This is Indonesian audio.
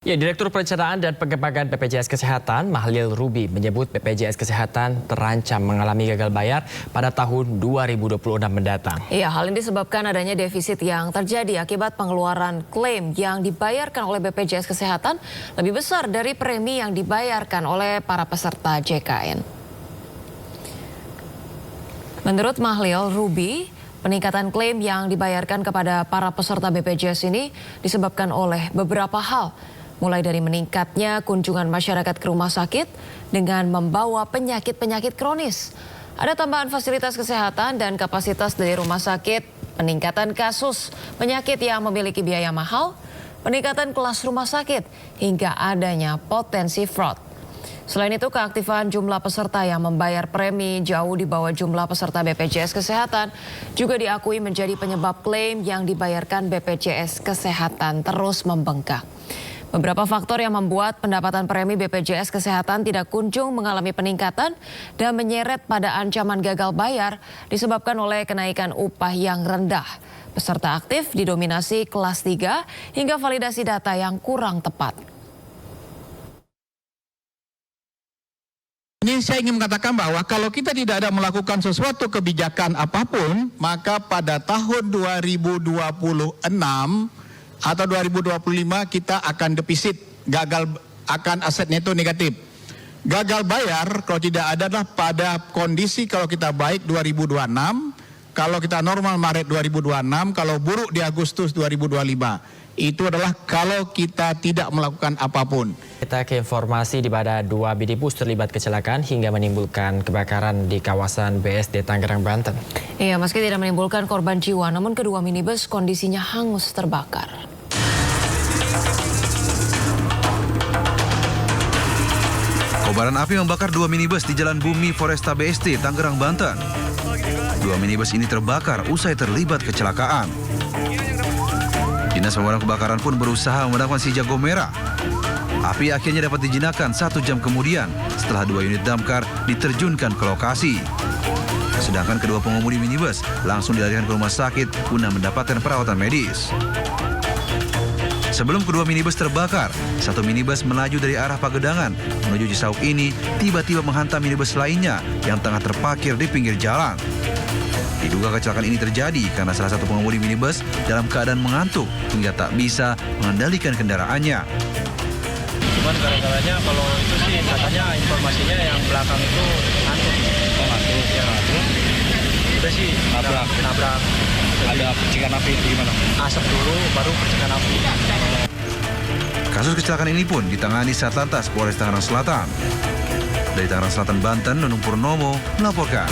Ya, Direktur Perencanaan dan Pengembangan BPJS Kesehatan, Mahlil Ruby, menyebut BPJS Kesehatan terancam mengalami gagal bayar pada tahun 2026 mendatang. Iya, hal ini disebabkan adanya defisit yang terjadi akibat pengeluaran klaim yang dibayarkan oleh BPJS Kesehatan lebih besar dari premi yang dibayarkan oleh para peserta JKN. Menurut Mahlil Ruby, peningkatan klaim yang dibayarkan kepada para peserta BPJS ini disebabkan oleh beberapa hal. Mulai dari meningkatnya kunjungan masyarakat ke rumah sakit dengan membawa penyakit-penyakit kronis. Ada tambahan fasilitas kesehatan dan kapasitas dari rumah sakit, peningkatan kasus penyakit yang memiliki biaya mahal, peningkatan kelas rumah sakit, hingga adanya potensi fraud. Selain itu, keaktifan jumlah peserta yang membayar premi jauh di bawah jumlah peserta BPJS Kesehatan juga diakui menjadi penyebab klaim yang dibayarkan BPJS Kesehatan terus membengkak. Beberapa faktor yang membuat pendapatan premi BPJS Kesehatan tidak kunjung mengalami peningkatan dan menyeret pada ancaman gagal bayar disebabkan oleh kenaikan upah yang rendah. Peserta aktif didominasi kelas 3 hingga validasi data yang kurang tepat. Ini saya ingin mengatakan bahwa kalau kita tidak ada melakukan sesuatu kebijakan apapun, maka pada tahun 2026 atau 2025 kita akan defisit, gagal akan aset neto negatif. Gagal bayar kalau tidak ada adalah pada kondisi kalau kita baik 2026, kalau kita normal Maret 2026, kalau buruk di Agustus 2025. Itu adalah kalau kita tidak melakukan apapun. Kita ke informasi di mana 2 minibus terlibat kecelakaan hingga menimbulkan kebakaran di kawasan BSD Tangerang, Banten. Iya, meski tidak menimbulkan korban jiwa, namun kedua minibus kondisinya hangus terbakar. Kobaran api membakar 2 minibus di Jalan Bumi Foresta BSD, Tangerang, Banten. 2 minibus ini terbakar usai terlibat kecelakaan. Dinas pemadam kebakaran pun berusaha memadamkan si jago merah. Api akhirnya dapat dijinakkan 1 jam kemudian setelah 2 unit damkar diterjunkan ke lokasi. Sedangkan kedua pengemudi minibus langsung dilarikan ke rumah sakit guna mendapatkan perawatan medis. Sebelum kedua minibus terbakar, 1 minibus melaju dari arah Pagedangan menuju Cisauk ini tiba-tiba menghantam minibus lainnya yang tengah terparkir di pinggir jalan. Diduga kecelakaan ini terjadi karena salah satu pengemudi minibus dalam keadaan mengantuk hingga tak bisa mengendalikan kendaraannya. Cuman gara-garanya kalau itu sih katanya informasinya yang belakang itu ngantuk. Oh, ngantuk. Ya, ngantuk. Udah sih nabrak. Ada percikan api itu gimana? Asap dulu baru percikan api. Kasus kecelakaan ini pun ditangani Satlantas Polres Tangerang Selatan. Dari Tangerang Selatan, Banten, Nunung Purnomo melaporkan.